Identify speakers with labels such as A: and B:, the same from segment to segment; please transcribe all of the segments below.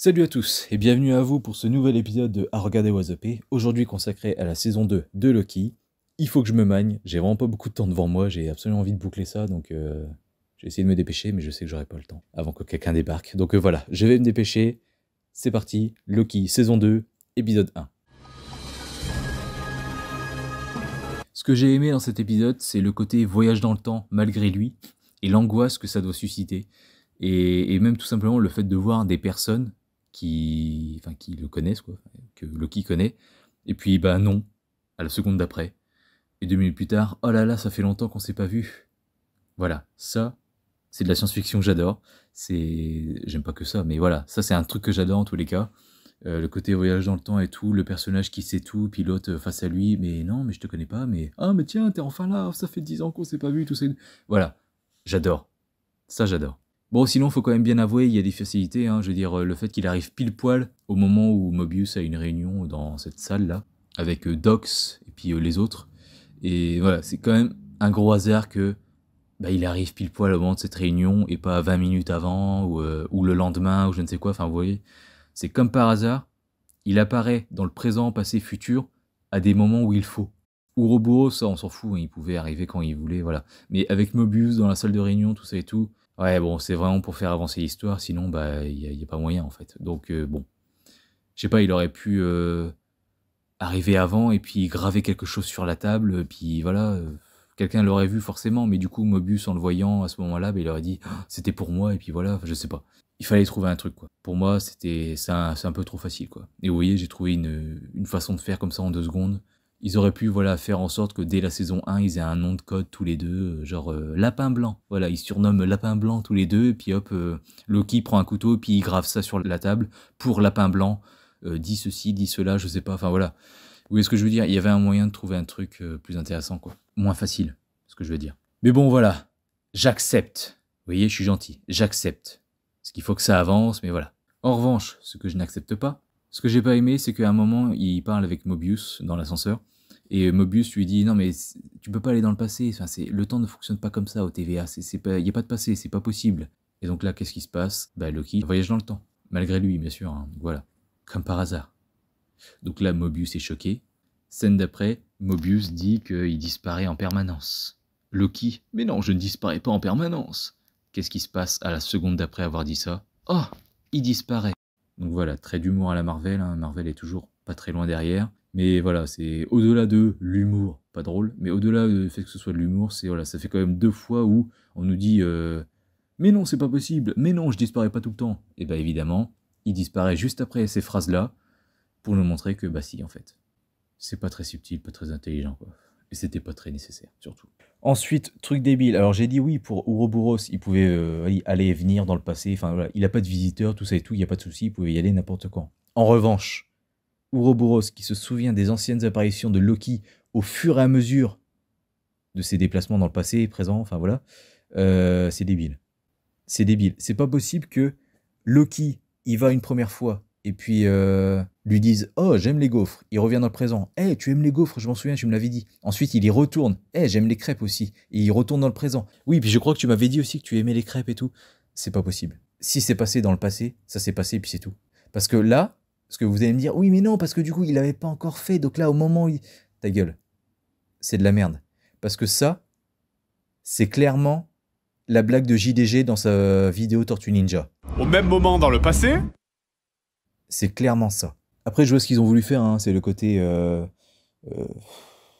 A: Salut à tous et bienvenue à vous pour ce nouvel épisode de À regarder Wazopé, aujourd'hui consacré à la saison 2 de Loki. Il faut que je me magne, j'ai vraiment pas beaucoup de temps devant moi, j'ai absolument envie de boucler ça, donc j'ai essayé de me dépêcher, mais je sais que j'aurai pas le temps avant que quelqu'un débarque. Donc voilà, je vais me dépêcher, c'est parti, Loki saison 2, épisode 1. Ce que j'ai aimé dans cet épisode, c'est le côté voyage dans le temps malgré lui, et l'angoisse que ça doit susciter, et même tout simplement le fait de voir des personnes qui le connaissent, quoi, que Loki connaît, et puis bah non, à la seconde d'après, et 2 minutes plus tard, oh là là, ça fait longtemps qu'on s'est pas vu. Voilà, ça, c'est de la science-fiction que j'adore, j'aime pas que ça, mais voilà, ça c'est un truc que j'adore en tous les cas. Le côté voyage dans le temps et tout, le personnage qui sait tout, puis l'autre face à lui, mais non, mais je te connais pas, mais ah, mais tiens, t'es enfin là, ça fait 10 ans qu'on s'est pas vu, tout ça. Voilà, j'adore. Ça, j'adore. Bon, sinon, faut quand même bien avouer, il y a des facilités, hein. Je veux dire, le fait qu'il arrive pile poil au moment où Mobius a une réunion dans cette salle-là, avec Dox et puis les autres. Et voilà, c'est quand même un gros hasard que bah, il arrive pile poil au moment de cette réunion et pas 20 minutes avant ou le lendemain ou je ne sais quoi. Enfin, vous voyez, c'est comme par hasard, il apparaît dans le présent, passé, futur à des moments où il faut. Ouroboros, ça on s'en fout, hein, il pouvait arriver quand il voulait, voilà. Mais avec Mobius dans la salle de réunion, tout ça et tout, ouais bon, c'est vraiment pour faire avancer l'histoire, sinon bah y a pas moyen en fait. Donc bon, je sais pas, il aurait pu arriver avant et puis graver quelque chose sur la table, puis voilà, quelqu'un l'aurait vu forcément, mais du coup Mobius en le voyant à ce moment-là, bah, il aurait dit ah, c'était pour moi et puis voilà, je sais pas. Il fallait trouver un truc quoi. Pour moi c'est un peu trop facile quoi. Et vous voyez, j'ai trouvé une façon de faire comme ça en 2 secondes. Ils auraient pu voilà faire en sorte que dès la saison 1, ils aient un nom de code tous les deux, genre Lapin Blanc. Voilà, ils se surnomment Lapin Blanc tous les deux, et puis hop, Loki prend un couteau, puis il grave ça sur la table pour Lapin Blanc. Dit ceci, dit cela, je sais pas, enfin voilà. Vous voyez ce que je veux dire? Il y avait un moyen de trouver un truc plus intéressant, quoi. Moins facile, ce que je veux dire. Mais bon, voilà. J'accepte. Vous voyez, je suis gentil. J'accepte. Parce qu'il faut que ça avance, mais voilà. En revanche, ce que je n'accepte pas, ce que j'ai pas aimé, c'est qu'à un moment, il parle avec Mobius dans l'ascenseur. Et Mobius lui dit non mais tu peux pas aller dans le passé, enfin, le temps ne fonctionne pas comme ça au TVA, il y a pas de passé, c'est pas possible. Et donc là qu'est-ce qui se passe? Bah Loki voyage dans le temps, malgré lui bien sûr, hein, voilà, comme par hasard. Donc là Mobius est choqué. Scène d'après, Mobius dit qu'il disparaît en permanence. Loki, mais non, je ne disparais pas en permanence. Qu'est-ce qui se passe à la seconde d'après avoir dit ça? Oh, il disparaît. Donc voilà, trait d'humour à la Marvel, hein. Marvel est toujours pas très loin derrière. Mais voilà, c'est au-delà de l'humour, pas drôle, mais au-delà du fait que ce soit de l'humour, c'est voilà, ça fait quand même 2 fois où on nous dit mais non, c'est pas possible, mais non, je disparais pas tout le temps. Et bah évidemment, il disparaît juste après ces phrases-là pour nous montrer que bah si en fait, c'est pas très subtil, pas très intelligent quoi. Et c'était pas très nécessaire surtout. Ensuite, truc débile. Alors j'ai dit oui pour Ouroboros, il pouvait aller et venir dans le passé. Enfin voilà, il a pas de visiteurs, tout ça et tout, il y a pas de souci, il pouvait y aller n'importe quand. En revanche, Ouroboros, qui se souvient des anciennes apparitions de Loki au fur et à mesure de ses déplacements dans le passé et présent, enfin voilà, c'est débile. C'est débile. C'est pas possible que Loki, il va une première fois, et puis lui dise « Oh, j'aime les gaufres ». Il revient dans le présent. « Hey, tu aimes les gaufres, je m'en souviens, tu me l'avais dit ». Ensuite, il y retourne. « Hey, j'aime les crêpes aussi ». Et il retourne dans le présent. « Oui, puis je crois que tu m'avais dit aussi que tu aimais les crêpes et tout ». C'est pas possible. Si c'est passé dans le passé, ça s'est passé et puis c'est tout. Parce que là, parce que vous allez me dire, oui mais non, parce que du coup il l'avait pas encore fait, donc là au moment où il... Ta gueule, c'est de la merde. Parce que ça, c'est clairement la blague de JDG dans sa vidéo Tortue Ninja.
B: Au même moment dans le passé?
A: C'est clairement ça. Après je vois ce qu'ils ont voulu faire, hein, c'est le côté...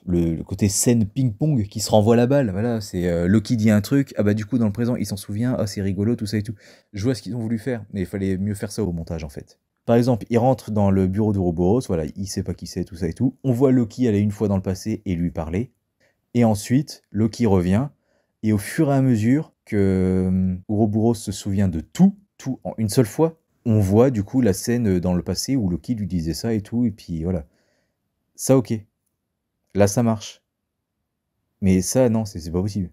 A: le côté scène ping-pong qui se renvoie la balle, voilà, c'est Loki dit un truc, ah bah du coup dans le présent il s'en souvient, ah c'est rigolo, tout ça et tout. Je vois ce qu'ils ont voulu faire, mais il fallait mieux faire ça au montage en fait. Par exemple, il rentre dans le bureau d'Ouroboros, voilà, il sait pas qui c'est, tout ça et tout. On voit Loki aller une fois dans le passé et lui parler. Et ensuite, Loki revient. Et au fur et à mesure que Ouroboros se souvient de tout en une seule fois, on voit du coup la scène dans le passé où Loki lui disait ça et tout. Et puis voilà. Ça, ok. Là, ça marche. Mais ça, non, c'est pas possible.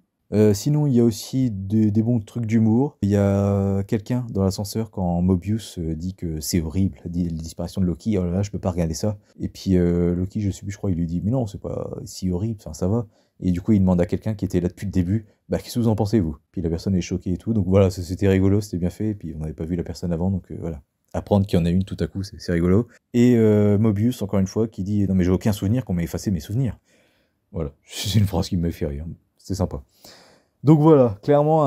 A: Sinon, il y a aussi des bons trucs d'humour. Il y a quelqu'un dans l'ascenseur quand Mobius dit que c'est horrible, dit la disparition de Loki, oh là là, je peux pas regarder ça. Et puis Loki, je sais plus, je crois, il lui dit, mais non, c'est pas si horrible, enfin, ça va. Et du coup, il demande à quelqu'un qui était là depuis le début, bah, qu'est-ce que vous en pensez, vous? Puis la personne est choquée et tout, donc voilà, c'était rigolo, c'était bien fait, et puis on n'avait pas vu la personne avant, donc voilà. apprendre qu'il y en a une tout à coup, c'est rigolo. Et Mobius, encore une fois, qui dit « Non mais j'ai aucun souvenir qu'on m'ait effacé mes souvenirs ». Voilà, c'est une phrase qui me fait rire, c'est sympa. Donc voilà, clairement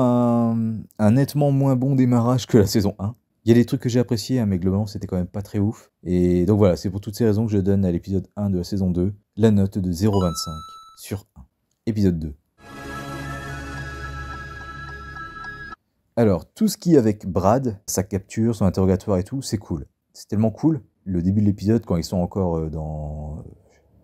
A: un nettement moins bon démarrage que la saison 1. Il y a des trucs que j'ai appréciés, hein, mais globalement c'était quand même pas très ouf. Et donc voilà, c'est pour toutes ces raisons que je donne à l'épisode 1 de la saison 2 la note de 0,25 sur 1. Épisode 2. Alors, tout ce qui est avec Brad, sa capture, son interrogatoire et tout, c'est cool. C'est tellement cool. Le début de l'épisode, quand ils sont encore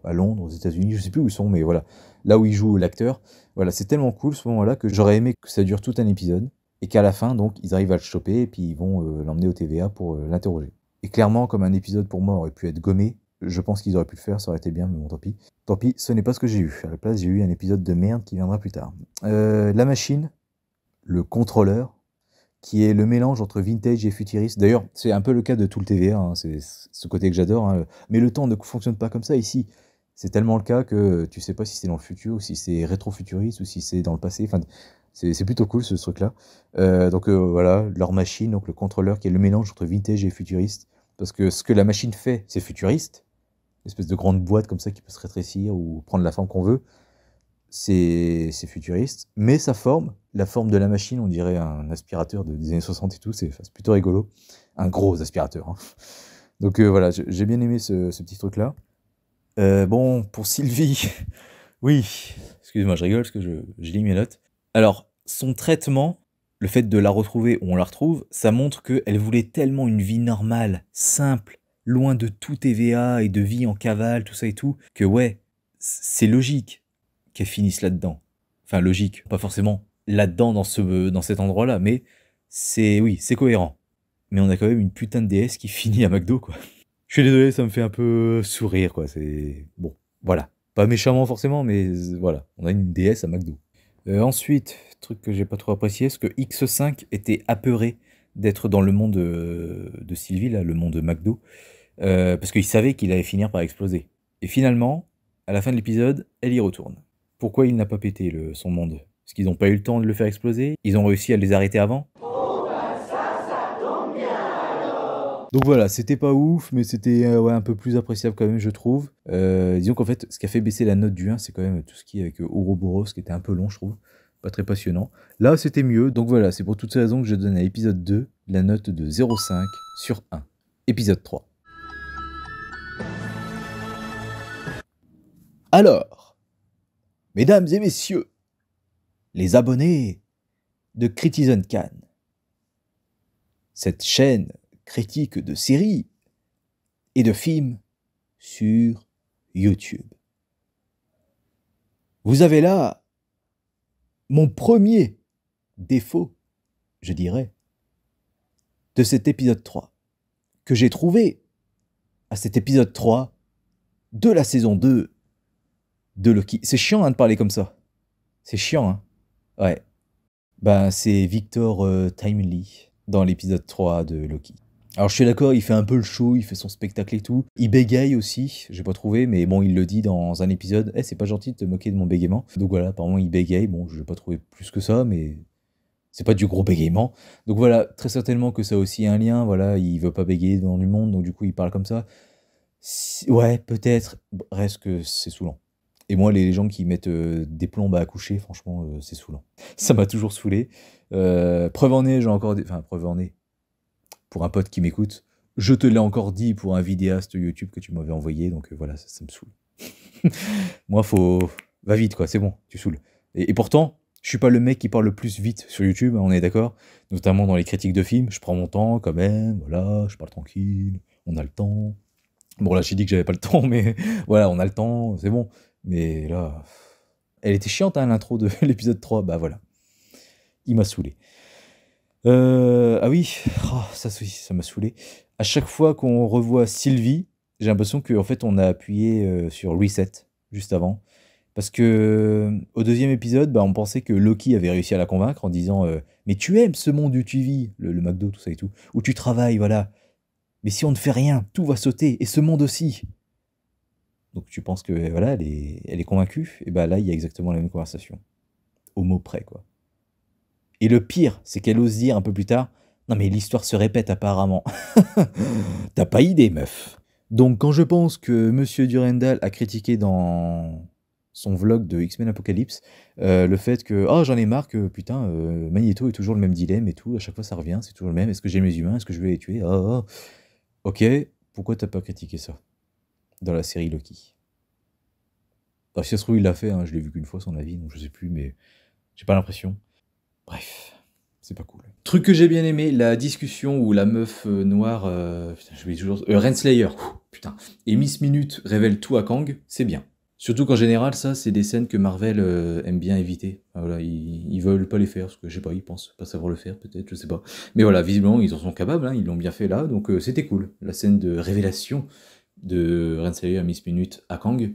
A: à Londres, aux États-Unis, je sais plus où ils sont, mais voilà, là où il joue l'acteur, voilà, c'est tellement cool ce moment-là que j'aurais aimé que ça dure tout un épisode et qu'à la fin, donc, ils arrivent à le choper et puis ils vont l'emmener au TVA pour l'interroger. Et clairement, comme un épisode pour moi aurait pu être gommé, je pense qu'ils auraient pu le faire, ça aurait été bien, mais bon, tant pis. Tant pis, ce n'est pas ce que j'ai eu. À la place, j'ai eu un épisode de merde qui viendra plus tard. La machine, le contrôleur, qui est le mélange entre vintage et futuriste. D'ailleurs, c'est un peu le cas de tout le TVA, hein, c'est ce côté que j'adore, hein. Mais le temps ne fonctionne pas comme ça ici. C'est tellement le cas que tu sais pas si c'est dans le futur, ou si c'est rétro-futuriste, ou si c'est dans le passé. Enfin, c'est plutôt cool ce truc-là. Donc voilà, leur machine, donc le contrôleur qui est le mélange entre vintage et futuriste. Parce que ce que la machine fait, c'est futuriste. Une espèce de grande boîte comme ça qui peut se rétrécir ou prendre la forme qu'on veut. C'est futuriste, mais sa forme, la forme de la machine, on dirait un aspirateur des années 60 et tout, c'est plutôt rigolo. Un gros aspirateur. Hein. Donc voilà, j'ai bien aimé ce petit truc-là. Bon, pour Sylvie, oui, excuse-moi, je rigole parce que je lis mes notes. Alors, son traitement, le fait de la retrouver où on la retrouve, ça montre qu'elle voulait tellement une vie normale, simple, loin de tout TVA et de vie en cavale, tout ça et tout, que ouais, c'est logique qu'elle finisse là-dedans. Enfin, logique, pas forcément là-dedans dans cet endroit-là, mais oui, c'est cohérent. Mais on a quand même une putain de déesse qui finit à McDo, quoi. Je suis désolé, ça me fait un peu sourire, quoi. C'est bon, voilà. Pas méchamment forcément, mais voilà, on a une déesse à McDo. Ensuite, truc que j'ai pas trop apprécié, c'est que X5 était apeuré d'être dans le monde de Sylvie, là, le monde de McDo, parce qu'il savait qu'il allait finir par exploser. Et finalement, à la fin de l'épisode, elle y retourne. Pourquoi il n'a pas pété son monde? Parce qu'ils n'ont pas eu le temps de le faire exploser? Ils ont réussi à les arrêter avant? Donc voilà, c'était pas ouf, mais c'était ouais, un peu plus appréciable quand même, je trouve. Disons qu'en fait, ce qui a fait baisser la note du 1, c'est quand même tout ce qui est avec Ouroboros, qui était un peu long, je trouve. Pas très passionnant. Là, c'était mieux. Donc voilà, c'est pour toutes ces raisons que je donne à l'épisode 2 la note de 0,5 sur 1. Épisode 3. Alors, mesdames et messieurs, les abonnés de Critizen Can, cette chaîne critique de séries et de films sur YouTube. Vous avez là mon premier défaut, je dirais, de cet épisode 3, que j'ai trouvé à cet épisode 3 de la saison 2 de Loki. C'est chiant hein, de parler comme ça. C'est chiant, hein. Ouais. Ben, c'est Victor Timely dans l'épisode 3 de Loki. Alors je suis d'accord, il fait un peu le show, il fait son spectacle et tout. Il bégaye aussi, j'ai pas trouvé, mais bon, il le dit dans un épisode. C'est pas gentil de te moquer de mon bégaiement. Donc voilà, apparemment il bégaye. Bon, je l'ai pas trouvé plus que ça, mais c'est pas du gros bégaiement. Donc voilà, très certainement que ça a aussi un lien. Voilà, il veut pas bégayer devant du monde, donc du coup il parle comme ça. Ouais, peut-être. Reste que c'est saoulant. Et moi, les gens qui mettent des plombes à accoucher, franchement, c'est saoulant. Ça m'a toujours saoulé. Preuve en est, j'ai encore dit... Enfin, preuve en est. Pour un pote qui m'écoute, je te l'ai encore dit pour un vidéaste YouTube que tu m'avais envoyé, donc voilà, ça me saoule. Moi, va vite, quoi, c'est bon, tu saoules. Et pourtant, je suis pas le mec qui parle le plus vite sur YouTube, on est d'accord? Notamment dans les critiques de films, je prends mon temps quand même, voilà, je parle tranquille, on a le temps. Bon, là, j'ai dit que j'avais pas le temps, mais voilà, on a le temps, c'est bon. Mais là, elle était chiante, hein, l'intro de l'épisode 3, bah voilà. Il m'a saoulé. Ah oui, oh, ça m'a saoulé. À chaque fois qu'on revoit Sylvie, j'ai l'impression qu'en fait on a appuyé sur reset juste avant. Parce que au deuxième épisode, bah, on pensait que Loki avait réussi à la convaincre en disant mais tu aimes ce monde où tu vis, le McDo, tout ça et tout, où tu travailles, voilà. Mais si on ne fait rien, tout va sauter, et ce monde aussi. Donc tu penses que voilà, elle est convaincue, et bah là il y a exactement la même conversation. Au mot près, quoi. Et le pire, c'est qu'elle ose dire un peu plus tard, Non mais l'histoire se répète apparemment. T'as pas idée, meuf. Donc quand je pense que Monsieur Durandal a critiqué dans son vlog de X-Men Apocalypse le fait que oh j'en ai marre que putain Magneto est toujours le même dilemme et tout, à chaque fois ça revient, c'est toujours le même, est-ce que j'aime les humains, est-ce que je vais les tuer, oh, oh. Ok, pourquoi t'as pas critiqué ça dans la série Loki? Alors, si ça se trouve il l'a fait, hein, je l'ai vu qu'une fois son avis, donc je sais plus, mais j'ai pas l'impression. Bref, c'est pas cool. Truc que j'ai bien aimé, la discussion où la meuf noire, putain, j'oublie toujours, Renslayer, putain, et Miss Minute révèle tout à Kang, c'est bien. Surtout qu'en général, ça, c'est des scènes que Marvel aime bien éviter. Voilà, ils veulent pas les faire, parce que je sais pas, ils pensent pas savoir le faire, peut-être, je sais pas. Mais voilà, visiblement, ils en sont capables, hein, ils l'ont bien fait là, donc c'était cool. La scène de révélation de Renslayer, Miss Minute à Kang,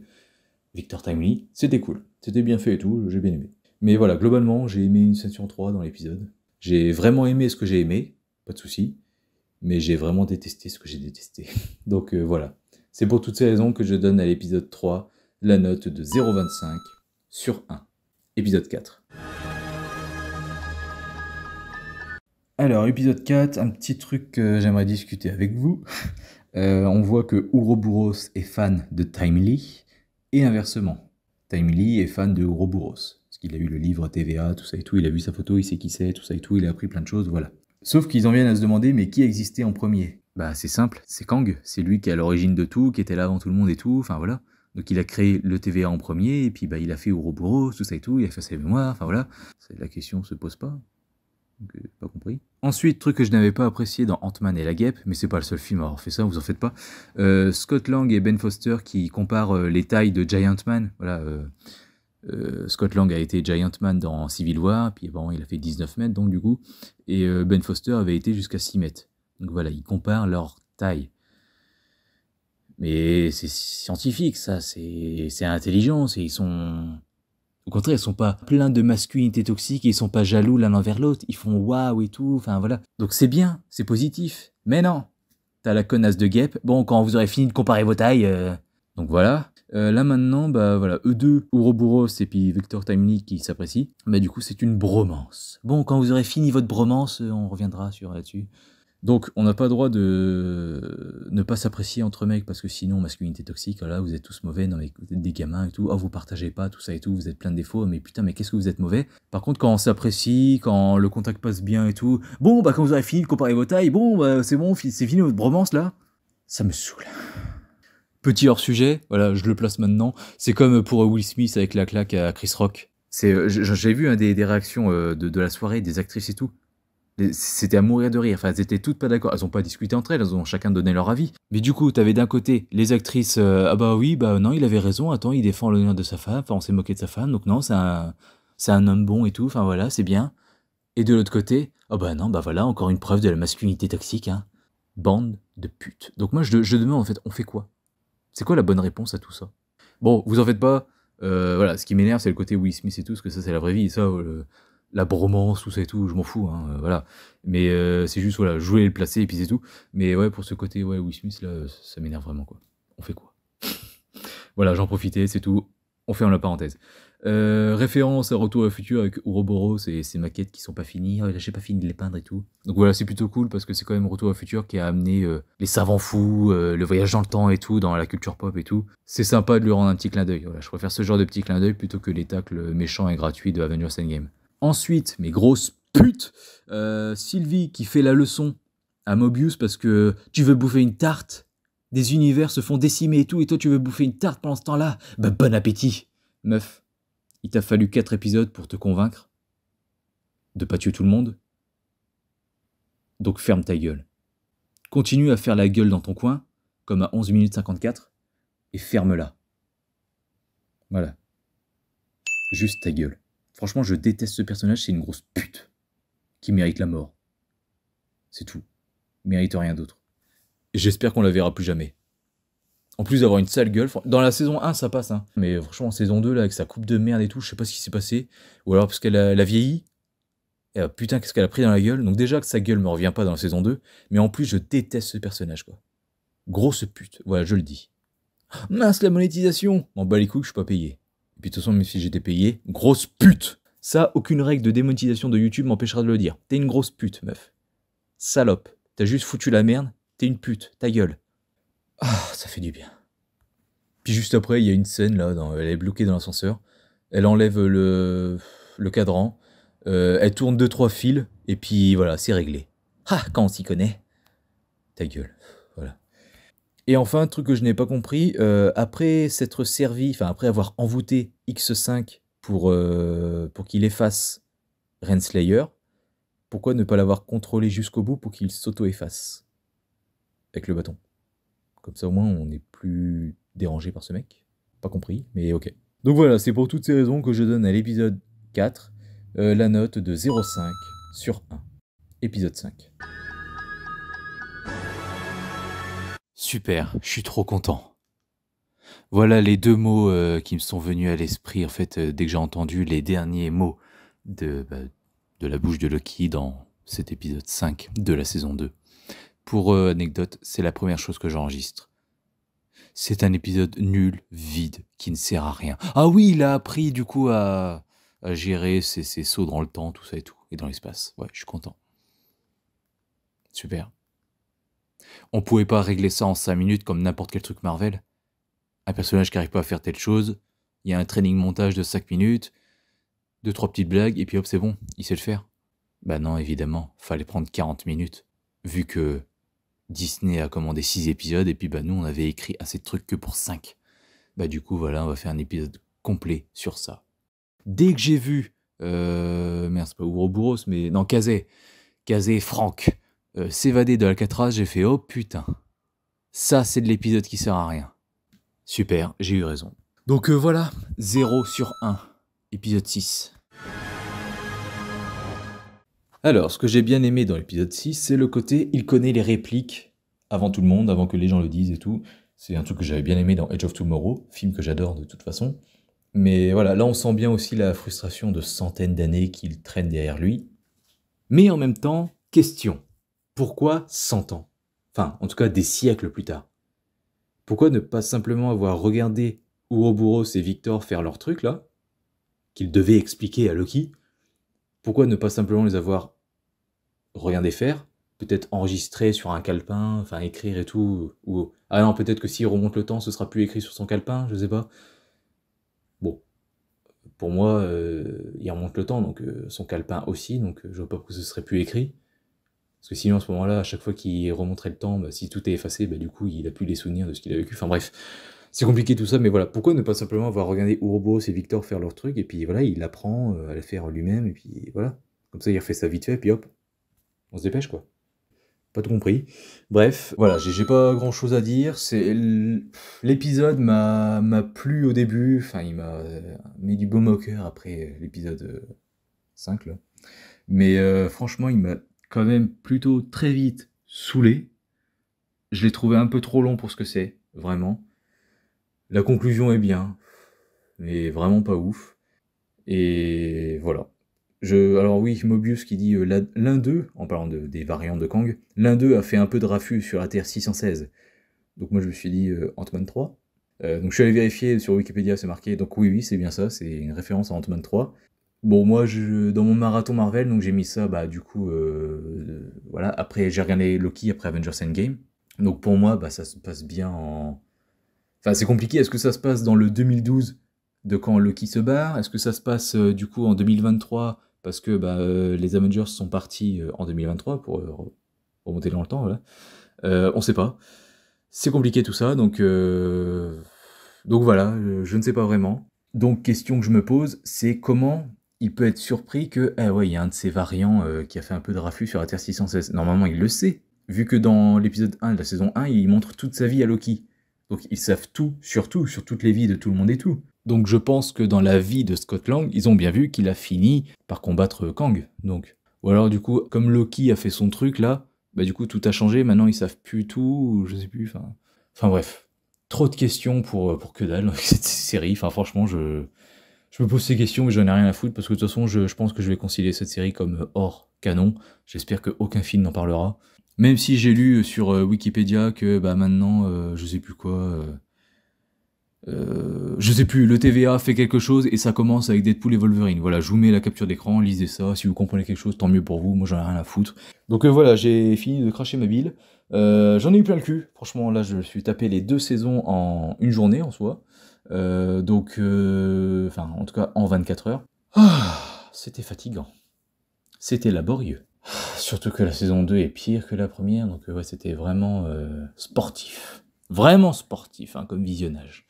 A: Victor Timely, c'était cool. C'était bien fait et tout, j'ai bien aimé. Mais voilà, globalement, j'ai aimé une section 3 dans l'épisode. J'ai vraiment aimé ce que j'ai aimé, pas de souci, mais j'ai vraiment détesté ce que j'ai détesté. Donc voilà, c'est pour toutes ces raisons que je donne à l'épisode 3 la note de 0,25 sur 1. Épisode 4. Alors, épisode 4, un petit truc que j'aimerais discuter avec vous. On voit que Ouroboros est fan de Timely, et inversement. Timely est fan de Ouroboros. Parce qu'il a eu le livre TVA, tout ça et tout, il a vu sa photo, il sait qui c'est, tout ça et tout, il a appris plein de choses, voilà. Sauf qu'ils en viennent à se demander, mais qui existait en premier? Bah c'est simple, c'est Kang, c'est lui qui est à l'origine de tout, qui était là avant tout le monde et tout, enfin voilà. Donc il a créé le TVA en premier, et puis bah il a fait Ouroboros, tout ça et tout, il a fait ses mémoires, enfin voilà. La question se pose pas. Donc, pas compris. Ensuite, truc que je n'avais pas apprécié dans Ant-Man et la Guêpe, mais c'est pas le seul film à avoir fait ça, vous en faites pas. Scott Lang et Ben Foster qui comparent les tailles de Giant Man. Voilà, Scott Lang a été Giant Man dans Civil War, puis bon, il a fait 19 mètres donc du coup, et Ben Foster avait été jusqu'à 6 mètres. Donc voilà, ils comparent leur taille. Mais c'est scientifique, ça, c'est intelligent, ils sont... Au contraire, ils sont pas pleins de masculinité toxique, ils sont pas jaloux l'un envers l'autre, ils font waouh et tout, enfin voilà. Donc c'est bien, c'est positif. Mais non, t'as la connasse de guêpe. Bon, quand vous aurez fini de comparer vos tailles, donc voilà. Là maintenant, bah voilà, eux deux, Ouroboros et puis Victor Timely qui s'apprécient, bah du coup c'est une bromance. Bon, quand vous aurez fini votre bromance, on reviendra sur là-dessus. Donc, on n'a pas le droit de ne pas s'apprécier entre mecs, parce que sinon, masculinité toxique, voilà, vous êtes tous mauvais, non mais vous êtes des gamins et tout, oh, vous partagez pas, tout ça et tout, vous êtes plein de défauts, mais putain, mais qu'est-ce que vous êtes mauvais. Par contre, quand on s'apprécie, quand le contact passe bien et tout, bon, bah quand vous aurez fini de comparer vos tailles, bon, bah c'est bon, c'est fini votre bromance là, ça me saoule. Petit hors-sujet, voilà, je le place maintenant, c'est comme pour Will Smith avec la claque à Chris Rock. J'ai vu hein, des réactions de la soirée, des actrices et tout. C'était à mourir de rire, enfin elles étaient toutes pas d'accord, elles ont pas discuté entre elles, elles ont chacun donné leur avis. Mais du coup, t'avais d'un côté les actrices, ah bah oui, bah non, il avait raison, attends, il défend l'honneur de sa femme, enfin on s'est moqué de sa femme, donc non, c'est un homme bon et tout, enfin voilà, c'est bien. Et de l'autre côté, ah bah non, bah voilà, encore une preuve de la masculinité toxique, hein. Bande de putes. Donc moi je demande en fait, on fait quoi? C'est quoi la bonne réponse à tout ça? Bon, vous en faites pas, voilà, ce qui m'énerve c'est le côté Will Smith et tout, parce que ça c'est la vraie vie, et ça... la bromance, tout ça et tout, je m'en fous, hein, voilà. Mais c'est juste, voilà, je voulais le placer et puis c'est tout. Mais ouais, pour ce côté, ouais, Will Smith, là, ça m'énerve vraiment, quoi. On fait quoi? Voilà, j'en profitais, c'est tout. On ferme la parenthèse. Référence à Retour à le futur avec Ouroboros et ses maquettes qui sont pas finies. Oh, là, j'ai pas fini de les peindre et tout. Donc voilà, c'est plutôt cool parce que c'est quand même Retour à le futur qui a amené les savants fous, le voyage dans le temps et tout, dans la culture pop et tout. C'est sympa de lui rendre un petit clin d'œil. Voilà, je préfère ce genre de petit clin d'œil plutôt que les tacles méchants et gratuits de Avengers Endgame. Ensuite, mes grosses putes, Sylvie qui fait la leçon à Mobius parce que tu veux bouffer une tarte, des univers se font décimer et tout, et toi tu veux bouffer une tarte pendant ce temps-là, bah bon appétit. Meuf, il t'a fallu 4 épisodes pour te convaincre de pas tuer tout le monde, donc ferme ta gueule. Continue à faire la gueule dans ton coin, comme à 11 minutes 54, et ferme-la. Voilà. Juste ta gueule. Franchement, je déteste ce personnage, c'est une grosse pute qui mérite la mort. C'est tout. Il mérite rien d'autre. Et j'espère qu'on la verra plus jamais. En plus d'avoir une sale gueule, dans la saison 1, ça passe, hein. Mais franchement, en saison 2, là, avec sa coupe de merde et tout, je sais pas ce qui s'est passé. Ou alors parce qu'elle a vieilli. Et putain, qu'est-ce qu'elle a pris dans la gueule. Donc déjà que sa gueule me revient pas dans la saison 2. Mais en plus, je déteste ce personnage, quoi. Grosse pute. Voilà, je le dis. Mince, la monétisation. M'en bats les couilles que je suis pas payé. Et puis de toute façon, même si j'étais payé, grosse pute. Ça, aucune règle de démonétisation de YouTube m'empêchera de le dire. T'es une grosse pute, meuf. Salope, t'as juste foutu la merde, t'es une pute, ta gueule. Ah, ça fait du bien. Puis juste après, il y a une scène là, elle est bloquée dans l'ascenseur. Elle enlève le cadran, elle tourne 2-3 fils, et puis voilà, c'est réglé. Ah, quand on s'y connaît. Ta gueule. Voilà. Et enfin, un truc que je n'ai pas compris, après s'être servi, enfin après avoir envoûté X5 pour qu'il efface Renslayer, pourquoi ne pas l'avoir contrôlé jusqu'au bout pour qu'il s'auto-efface avec le bâton? Comme ça au moins on n'est plus dérangé par ce mec. Pas compris, mais ok. Donc voilà, c'est pour toutes ces raisons que je donne à l'épisode 4 la note de 0,5 sur 1. Épisode 5. Super, je suis trop content. Voilà les deux mots qui me sont venus à l'esprit en fait dès que j'ai entendu les derniers mots de la bouche de Loki dans cet épisode 5 de la saison 2. Pour anecdote, c'est la première chose que j'enregistre. C'est un épisode nul, vide, qui ne sert à rien. Ah oui, il a appris du coup à gérer ses sauts dans le temps, tout ça et tout, et dans l'espace. Ouais, je suis content. Super. On pouvait pas régler ça en 5 minutes comme n'importe quel truc Marvel. Un personnage qui n'arrive pas à faire telle chose, il y a un training montage de 5 minutes, 2-3 petites blagues, et puis hop, c'est bon, il sait le faire. Bah non, évidemment, fallait prendre 40 minutes, vu que Disney a commandé 6 épisodes, et puis bah nous, on avait écrit assez de trucs que pour 5. Bah du coup, voilà, on va faire un épisode complet sur ça. Dès que j'ai vu, merde, c'est pas Ouroboros, mais non, Kazé Franck, s'évader de Alcatraz, j'ai fait, oh putain, ça c'est de l'épisode qui sert à rien. Super, j'ai eu raison. Donc voilà, 0 sur 1, épisode 6. Alors, ce que j'ai bien aimé dans l'épisode 6, c'est le côté, il connaît les répliques avant tout le monde, avant que les gens le disent et tout. C'est un truc que j'avais bien aimé dans Edge of Tomorrow, film que j'adore de toute façon. Mais voilà, là on sent bien aussi la frustration de centaines d'années qu'il traîne derrière lui. Mais en même temps, question. Pourquoi 100 ans? Enfin, en tout cas des siècles plus tard. Pourquoi ne pas simplement avoir regardé Ouroboros et Victor faire leur truc là, qu'ils devaient expliquer à Loki? Pourquoi ne pas simplement les avoir regardés faire, peut-être enregistrer sur un calepin, enfin écrire et tout, ou... Ah non, peut-être que s'il remonte le temps, ce sera plus écrit sur son calepin, je sais pas. Bon, pour moi, il remonte le temps, donc son calepin aussi, donc je vois pas pourquoi ce serait plus écrit. Parce que sinon, à ce moment-là, à chaque fois qu'il remonterait le temps, bah, si tout est effacé, bah, du coup, il a plus les souvenirs de ce qu'il a vécu. Enfin bref, c'est compliqué tout ça, mais voilà. Pourquoi ne pas simplement avoir regardé Ouroboros et Victor faire leur truc, et puis voilà, il apprend à le faire lui-même, et puis voilà. Comme ça, il refait ça vite fait, puis hop, on se dépêche, quoi. Pas tout compris. Bref, voilà, j'ai pas grand-chose à dire. L'épisode m'a plu au début, enfin, il m'a mis du baume au cœur après l'épisode 5, là. Mais franchement, il m'a quand même plutôt très vite saoulé. Je l'ai trouvé un peu trop long pour ce que c'est, vraiment. La conclusion est bien, mais vraiment pas ouf. Et voilà. Alors oui, Mobius qui dit l'un d'eux, en parlant des variantes de Kang, l'un d'eux a fait un peu de raffut sur la Terre 616. Donc moi je me suis dit Ant-Man 3. Donc je suis allé vérifier sur Wikipédia, c'est marqué. Donc oui, c'est bien ça, c'est une référence à Ant-Man 3. Bon, moi, dans mon marathon Marvel, donc j'ai mis ça, bah, du coup, voilà. Après, j'ai regardé Loki après Avengers Endgame. Donc pour moi, bah, ça se passe bien en... Enfin, c'est compliqué. Est-ce que ça se passe dans le 2012 de quand Loki se barre? Est-ce que ça se passe, du coup, en 2023 parce que bah, les Avengers sont partis en 2023 pour remonter dans le temps, voilà. On sait pas. C'est compliqué tout ça, donc voilà, je ne sais pas vraiment. Donc, question que je me pose, c'est comment il peut être surpris que, ah ouais, il y a un de ces variants qui a fait un peu de raffut sur la Terre 616. Normalement, il le sait, vu que dans l'épisode 1 de la saison 1, il montre toute sa vie à Loki. Donc, ils savent tout, sur toutes les vies de tout le monde et tout. Donc, je pense que dans la vie de Scott Lang, ils ont bien vu qu'il a fini par combattre Kang. Donc, ou alors, du coup, comme Loki a fait son truc là, bah, du coup, tout a changé. Maintenant, ils savent plus tout, je sais plus, enfin bref. Trop de questions pour que dalle avec cette série. Enfin, franchement, je me pose ces questions, mais j'en ai rien à foutre, parce que de toute façon, je pense que je vais considérer cette série comme hors canon. J'espère qu'aucun film n'en parlera. Même si j'ai lu sur Wikipédia que bah, maintenant, je sais plus quoi, Je sais plus, le TVA fait quelque chose et ça commence avec Deadpool et Wolverine. Voilà, je vous mets la capture d'écran, lisez ça. Si vous comprenez quelque chose, tant mieux pour vous. Moi, j'en ai rien à foutre. Donc voilà, j'ai fini de cracher ma bile. J'en ai eu plein le cul. Franchement, là, je me suis tapé les 2 saisons en une journée en soi. Enfin, en tout cas, en 24 heures. Ah, c'était fatigant. C'était laborieux. Surtout que la saison 2 est pire que la première. Donc ouais, c'était vraiment sportif. Vraiment sportif, hein, comme visionnage.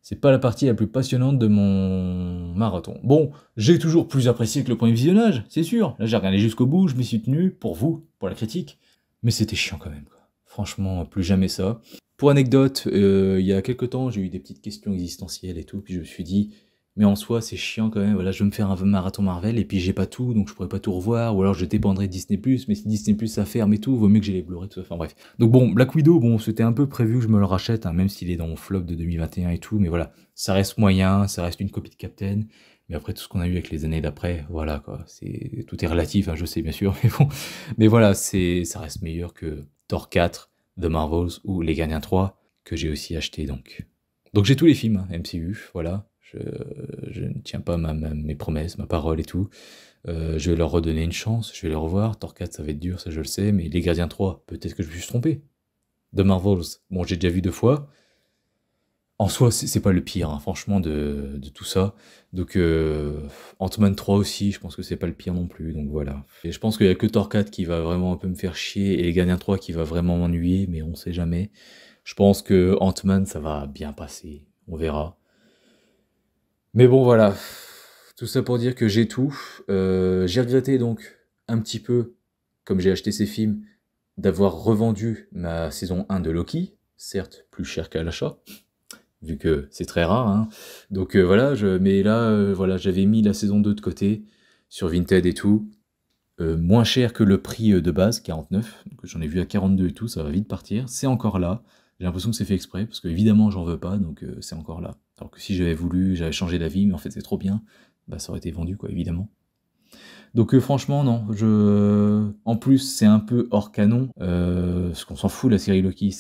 A: C'est pas la partie la plus passionnante de mon marathon. Bon, j'ai toujours plus apprécié que le premier visionnage, c'est sûr. Là, j'ai regardé jusqu'au bout, je m'y suis tenu, pour vous, pour la critique. Mais c'était chiant quand même, quoi. Franchement, plus jamais ça. Pour anecdote, il y a quelques temps, j'ai eu des petites questions existentielles et tout, puis je me suis dit, mais en soi, c'est chiant quand même. Voilà, je veux me faire un marathon Marvel, et puis j'ai pas tout, donc je pourrais pas tout revoir, ou alors je dépendrais de Disney+, mais si Disney+, ça ferme et tout, vaut mieux que j'ai les Blu-ray, tout ça, enfin bref. Donc bon, Black Widow, bon, c'était un peu prévu que je me le rachète, hein, même s'il est dans mon flop de 2021 et tout, mais voilà, ça reste moyen, ça reste une copie de Captain, mais après tout ce qu'on a eu avec les années d'après, voilà quoi, tout est relatif, hein, je sais bien sûr, mais bon, mais voilà, ça reste meilleur que Thor 4, The Marvels ou Les Gardiens 3, que j'ai aussi acheté donc. Donc j'ai tous les films, hein, MCU, voilà, je ne tiens pas mes promesses, ma parole et tout. Je vais leur redonner une chance, je vais les revoir. Thor 4, ça va être dur, ça je le sais, mais Les Gardiens 3, peut-être que je me suis trompé. The Marvels, bon, j'ai déjà vu 2 fois. En soi, c'est pas le pire, hein, franchement, de tout ça. Donc, Ant-Man 3 aussi, je pense que c'est pas le pire non plus, donc voilà. Et je pense qu'il y a que Thor 4 qui va vraiment un peu me faire chier, et Les Gardiens 3 qui va vraiment m'ennuyer, mais on sait jamais. Je pense que Ant-Man, ça va bien passer, on verra. Mais bon, voilà. Tout ça pour dire que j'ai tout. J'ai regretté donc un petit peu, comme j'ai acheté ces films, d'avoir revendu ma saison 1 de Loki, certes plus cher qu'à l'achat, vu que c'est très rare, hein. Donc voilà, mais là, voilà, j'avais mis la saison 2 de côté, sur Vinted et tout, moins cher que le prix de base, 49, donc j'en ai vu à 42 et tout, ça va vite partir, c'est encore là. J'ai l'impression que c'est fait exprès, parce que évidemment j'en veux pas, donc c'est encore là. Alors que si j'avais voulu, j'avais changé d'avis, mais en fait c'est trop bien, bah ça aurait été vendu quoi, évidemment. Donc franchement non, en plus c'est un peu hors canon, parce qu'on s'en fout la série Loki,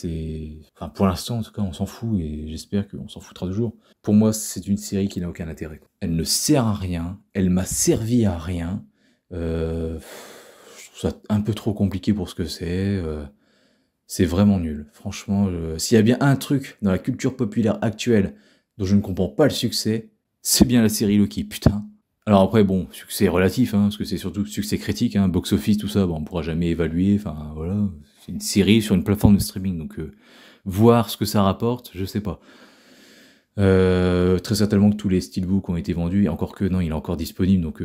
A: enfin pour l'instant en tout cas on s'en fout, et j'espère qu'on s'en foutra toujours. Pour moi c'est une série qui n'a aucun intérêt, quoi. Elle ne sert à rien, elle m'a servi à rien, je trouve ça un peu trop compliqué pour ce que c'est vraiment nul. Franchement, s'il y a bien un truc dans la culture populaire actuelle dont je ne comprends pas le succès, c'est bien la série Loki, putain. Alors après, bon, succès relatif, hein, parce que c'est surtout succès critique, hein, box-office, tout ça, bon, on pourra jamais évaluer, enfin voilà, c'est une série sur une plateforme de streaming, donc voir ce que ça rapporte, je sais pas. Très certainement que tous les steelbooks ont été vendus, et encore que non, il est encore disponible, donc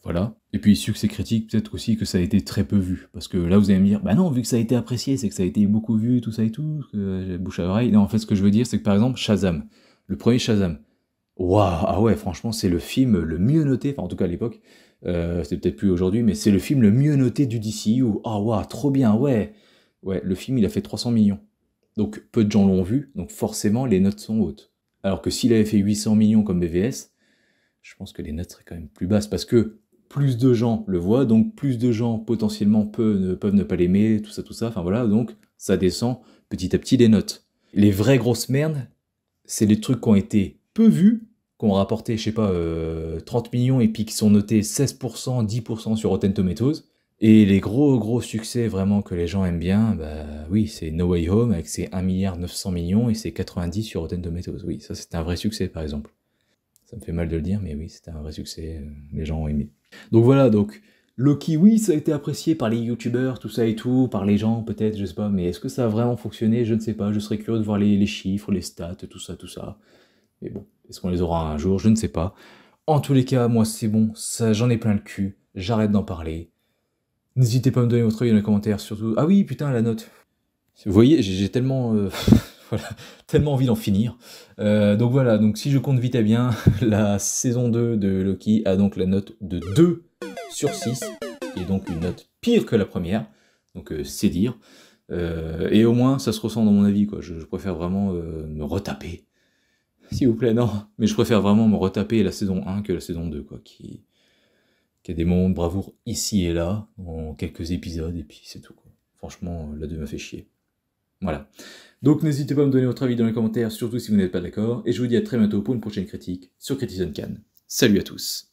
A: voilà. Et puis succès critique, peut-être aussi que ça a été très peu vu. Parce que là, vous allez me dire, bah non, vu que ça a été apprécié, c'est que ça a été beaucoup vu, tout ça et tout, que j'ai bouche à oreille. Non, en fait, ce que je veux dire, c'est que par exemple, Shazam, le premier Shazam, waouh, ah ouais, franchement, c'est le film le mieux noté, enfin en tout cas à l'époque, c'est peut-être plus aujourd'hui, mais c'est le film le mieux noté du DCU. Ah waouh, trop bien, ouais. Ouais, le film, il a fait 300 millions. Donc peu de gens l'ont vu, donc forcément, les notes sont hautes. Alors que s'il avait fait 800 millions comme BVS, je pense que les notes seraient quand même plus basses, parce que plus de gens le voient, donc plus de gens potentiellement peuvent ne pas l'aimer, tout ça, enfin voilà, donc ça descend petit à petit les notes. Les vraies grosses merdes, c'est les trucs qui ont été peu vus, qui ont rapporté, je sais pas, 30 millions et puis qui sont notés 16%, 10% sur Rotten Tomatoes. Et les gros succès vraiment que les gens aiment bien, bah oui, c'est No Way Home avec ses 1,9 milliard et ses 90 sur Rotten Tomatoes. Oui, ça c'est un vrai succès par exemple. Ça me fait mal de le dire, mais oui, c'était un vrai succès, les gens ont aimé. Donc voilà, donc Loki, oui, ça a été apprécié par les youtubeurs, tout ça et tout, par les gens peut-être, je sais pas, mais est-ce que ça a vraiment fonctionné? Je ne sais pas, je serais curieux de voir les chiffres, les stats, tout ça. Mais bon, est-ce qu'on les aura un jour? Je ne sais pas. En tous les cas, moi c'est bon, ça, j'en ai plein le cul, j'arrête d'en parler. N'hésitez pas à me donner votre avis dans les commentaires, surtout... Ah oui, putain, la note. Vous voyez, j'ai tellement... voilà, tellement envie d'en finir. Donc voilà, donc si je compte vite et bien, la saison 2 de Loki a donc la note de 2 sur 6, qui est donc une note pire que la première, donc c'est dire. Et au moins, ça se ressent dans mon avis, quoi. Je préfère vraiment me retaper. S'il vous plaît, non. Mais je préfère vraiment me retaper la saison 1 que la saison 2, quoi, qui a des moments de bravoure ici et là, en quelques épisodes, et puis c'est tout, quoi. Franchement, la 2 m'a fait chier. Voilà. Donc n'hésitez pas à me donner votre avis dans les commentaires, surtout si vous n'êtes pas d'accord, et je vous dis à très bientôt pour une prochaine critique sur Critizen Can. Salut à tous.